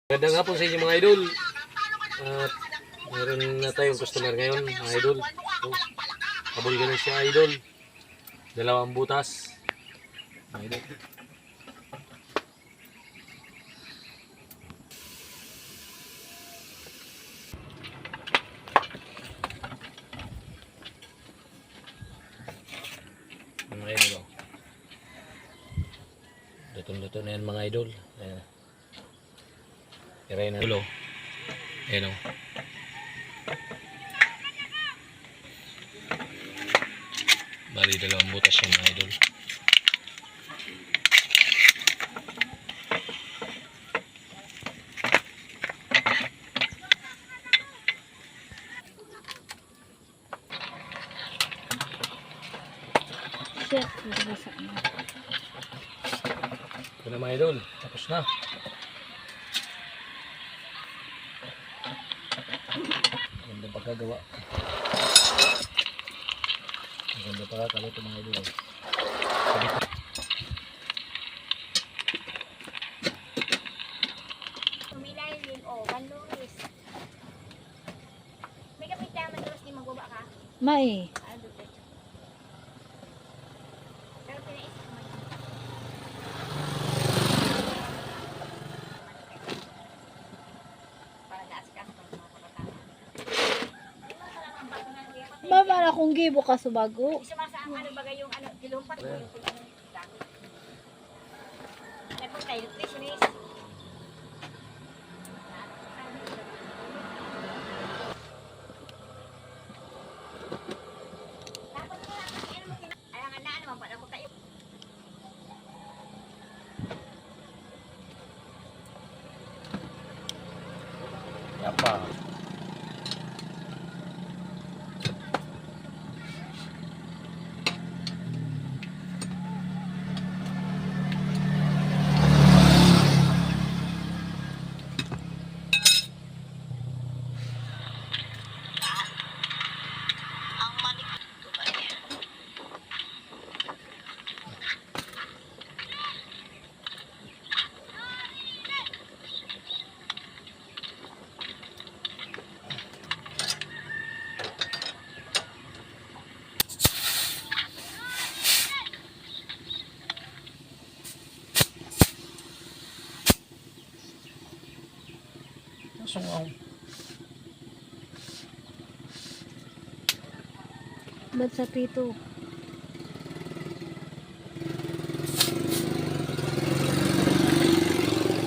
Magandang hapon sa inyo mga idol. At mayroon na tayong customer ngayon mga idol. So, kabul ganun siya idol. 2 butas. Mga idol. Mga idol. Luto na yan mga idol. Ayan. Iray na ulo. Ayan o. Bali 2 butas yan mga idol. Ito na mga idol. Tapos na. Ganda pagkagawa. Ganda pagkagawa ito mga idol. Kumilay din o, Banluis. May kapit naman terus di magbaba ka? May. Pero pinaisip mo yun. Para gaas-gas pa yung mga kapatala. Mama na kung gibo ka sa bago. Isumasa ang ano bagay yung ano, dilumpat mo yung dami. Nagpunta yung nutritionist. Yapa. Sungaw. Ba't sa pito?